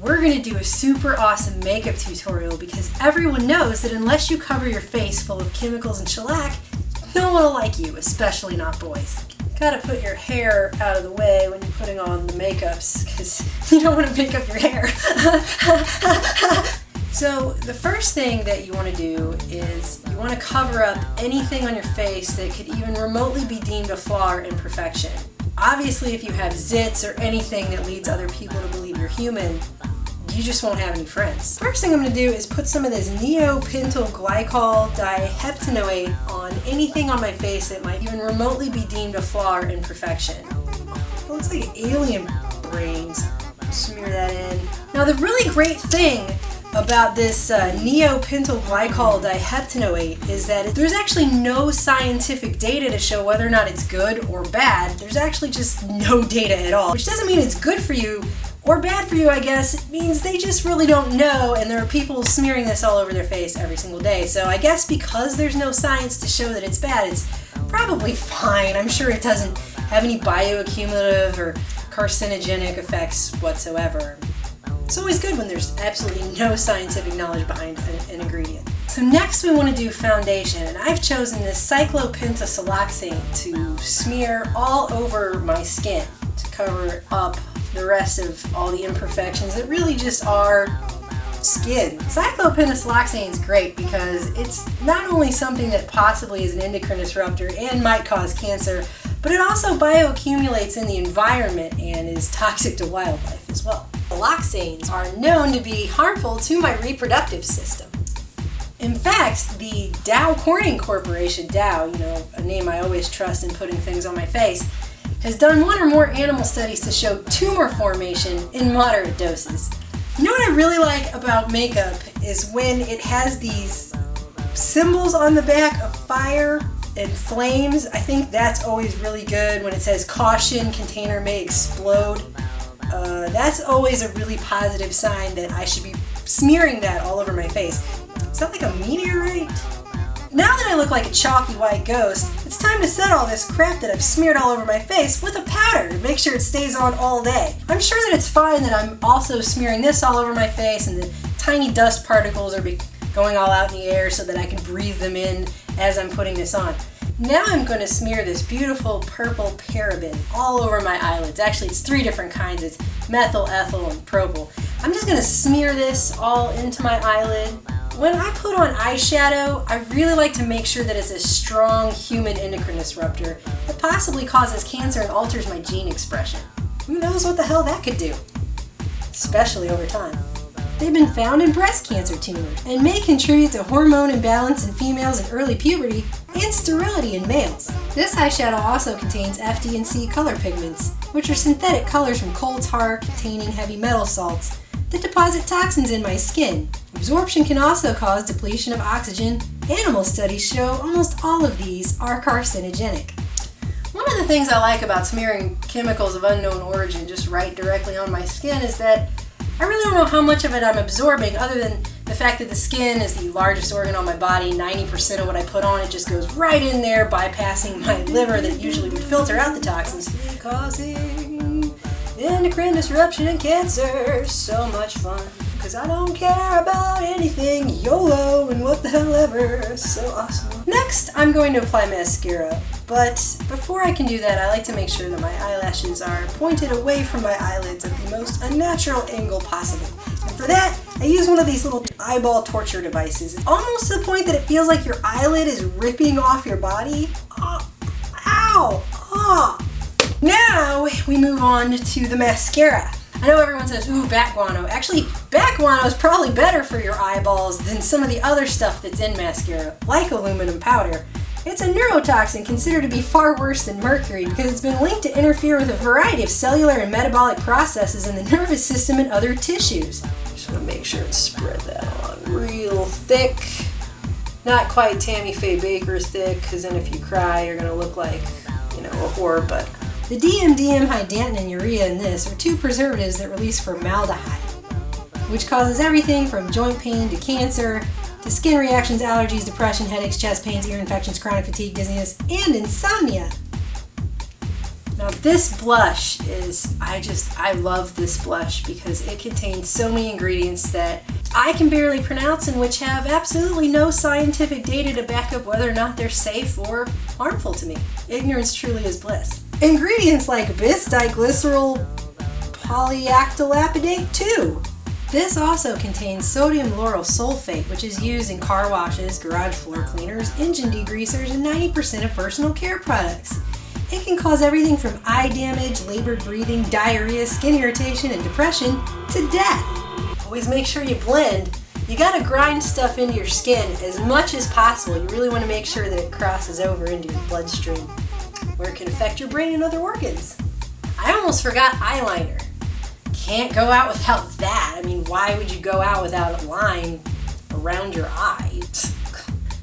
we're going to do a super awesome makeup tutorial because everyone knows that unless you cover your face full of chemicals and shellac, no one will like you, especially not boys. Gotta put your hair out of the way when you're putting on the makeups because you don't want to make up your hair. So the first thing that you want to do is you want to cover up anything on your face that could even remotely be deemed a flaw or imperfection. Obviously, if you have zits or anything that leads other people to believe you're human, you just won't have any friends. First thing I'm going to do is put some of this NEOPENTYL GLYCOL DIHEPTANOATE on anything on my face that might even remotely be deemed a flaw or imperfection. It looks like alien brains. Smear that in. Now the really great thing about this NEOPENTYL GLYCOL DIHEPTANOATE is that there's actually no scientific data to show whether or not it's good or bad. There's actually just no data at all, which doesn't mean it's good for you or bad for you, I guess. It means they just really don't know, and there are people smearing this all over their face every single day. So I guess because there's no science to show that it's bad, it's probably fine. I'm sure it doesn't have any bioaccumulative or carcinogenic effects whatsoever. It's always good when there's absolutely no scientific knowledge behind an ingredient. So next we want to do foundation, and I've chosen this CYCLOPENTASILOXANE to smear all over my skin to cover up the rest of all the imperfections that really just are skin. CYCLOPENTASILOXANE is great because it's not only something that possibly is an endocrine disruptor and might cause cancer, but it also bioaccumulates in the environment and is toxic to wildlife as well. Siloxanes are known to be harmful to my reproductive system. In fact, the Dow Corning Corporation, Dow, you know, a name I always trust in putting things on my face, has done one or more animal studies to show tumor formation in moderate doses. You know what I really like about makeup is when it has these symbols on the back of fire and flames. I think that's always really good. When it says caution, container may explode. That's always a really positive sign that I should be smearing that all over my face. Is that like a meteorite? Now that I look like a chalky white ghost, it's time to set all this crap that I've smeared all over my face with a powder to make sure it stays on all day. I'm sure that it's fine that I'm also smearing this all over my face and the tiny dust particles are going all out in the air so that I can breathe them in as I'm putting this on. Now I'm going to smear this beautiful purple paraben all over my eyelids. Actually, it's 3 different kinds. It's methyl, ethyl, and probable. I'm just going to smear this all into my eyelid. When I put on eyeshadow, I really like to make sure that it's a strong human endocrine disruptor that possibly causes cancer and alters my gene expression. Who knows what the hell that could do? Especially over time. They've been found in breast cancer tumors and may contribute to hormone imbalance in females in early puberty and sterility in males. This eyeshadow also contains FD and C color pigments, which are synthetic colors from coal tar containing heavy metal salts that deposit toxins in my skin. Absorption can also cause depletion of oxygen. Animal studies show almost all of these are carcinogenic. One of the things I like about smearing chemicals of unknown origin just right directly on my skin is that I really don't know how much of it I'm absorbing, other than the fact that the skin is the largest organ on my body. 90% of what I put on it just goes right in there, bypassing my liver that usually would filter out the toxins, causing endocrine disruption and cancer. So much fun, because I don't care about anything YOLO and what the hell ever. So awesome. Next, I'm going to apply mascara. But before I can do that, I like to make sure that my eyelashes are pointed away from my eyelids at the most unnatural angle possible. And for that, I use one of these little eyeball torture devices. Almost to the point that it feels like your eyelid is ripping off your body. Oh, ow! Oh. Now we move on to the mascara. I know everyone says, ooh, bat guano. Actually, bat guano is probably better for your eyeballs than some of the other stuff that's in mascara, like aluminum powder. It's a neurotoxin considered to be far worse than mercury because it's been linked to interfere with a variety of cellular and metabolic processes in the nervous system and other tissues. Just want to make sure and spread that on real thick. Not quite Tammy Faye Baker thick, because then if you cry, you're going to look like, you know, a whore. But the DMDM HYDANTOIN and urea in this are 2 preservatives that release formaldehyde, which causes everything from joint pain to cancer, to skin reactions, allergies, depression, headaches, chest pains, ear infections, chronic fatigue, dizziness, and insomnia. Now Now this blush is, I love this blush because it contains so many ingredients that I can barely pronounce and which have absolutely no scientific data to back up whether or not they're safe or harmful to me. Ignorance truly is bliss. Ingredients like bis-diglyceryl polyactylapidate 2. This also contains sodium lauryl sulfate, which is used in car washes, garage floor cleaners, engine degreasers, and 90% of personal care products. It can cause everything from eye damage, labored breathing, diarrhea, skin irritation, and depression to death. Always make sure you blend. You gotta grind stuff into your skin as much as possible. You really want to make sure that it crosses over into your bloodstream, where it can affect your brain and other organs. I almost forgot eyeliner. Can't go out without that. I mean, why would you go out without a line around your eye?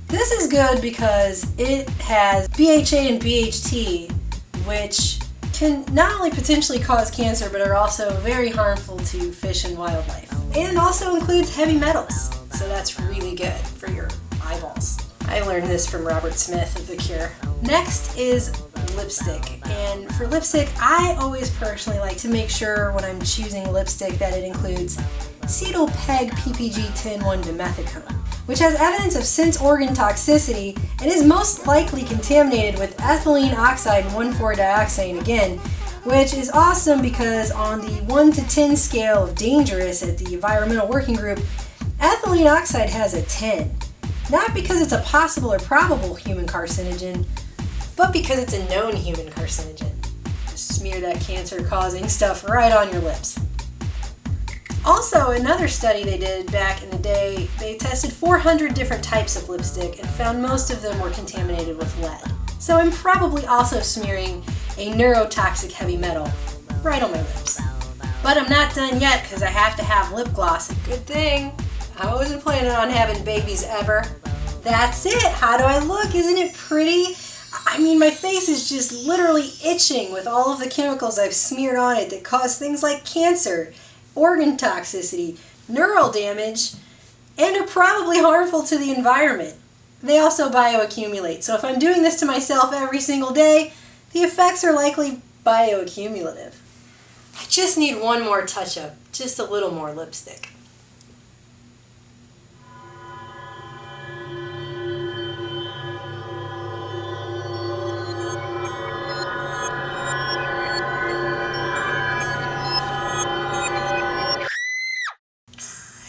This is good because it has BHA and BHT, which can not only potentially cause cancer, but are also very harmful to fish and wildlife. And also includes heavy metals, so that's really good for your eyeballs. I learned this from Robert Smith of The Cure. Next is lipstick, and for lipstick I always personally like to make sure when I'm choosing lipstick that it includes cetyl peg PPG 10-1 dimethicone, which has evidence of sense organ toxicity and is most likely contaminated with ethylene oxide 1,4-dioxane again, which is awesome because on the 1 to 10 scale of dangerous at the Environmental Working Group, ethylene oxide has a 10. Not because it's a possible or probable human carcinogen, but because it's a known human carcinogen. Just smear that cancer-causing stuff right on your lips. Also, another study they did back in the day, they tested 400 different types of lipstick and found most of them were contaminated with lead. So I'm probably also smearing a neurotoxic heavy metal right on my lips. But I'm not done yet because I have to have lip gloss. Good thing. I wasn't planning on having babies ever. That's it. How do I look? Isn't it pretty? I mean, my face is just literally itching with all of the chemicals I've smeared on it that cause things like cancer, organ toxicity, neural damage, and are probably harmful to the environment. They also bioaccumulate, so if I'm doing this to myself every single day, the effects are likely bioaccumulative. I just need one more touch-up, just a little more lipstick.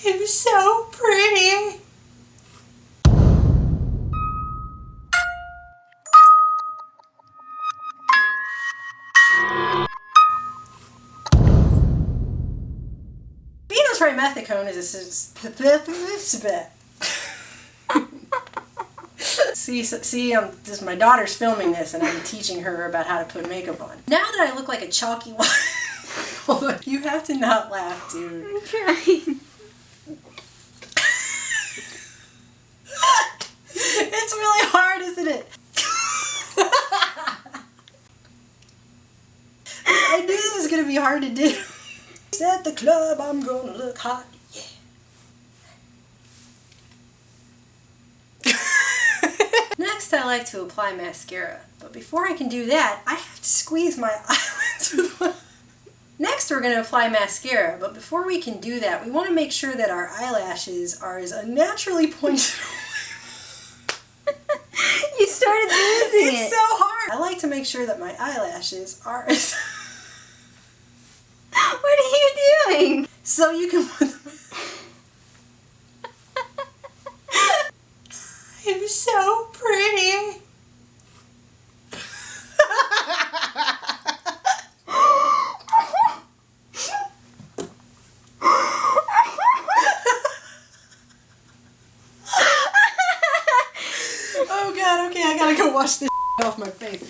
I'm so pretty. Dimethicone is a my daughter's filming this and I'm teaching her about how to put makeup on. Now that I look like a chalky one, you have to not laugh, dude. I'm trying. It's really hard, isn't it? I knew this was gonna be hard to do. At the club, I'm gonna look hot, yeah. Next, I like to apply mascara, but before I can do that, I have to squeeze my eyelids with one. Next, we're gonna apply mascara, but before we can do that, we want to make sure that our eyelashes are as unnaturally pointed. You started losing it. It's so hard. I like to make sure that my eyelashes are as... What are you doing? So you can put them... I'm so pretty. Oh God, okay, I gotta go wash this off my face.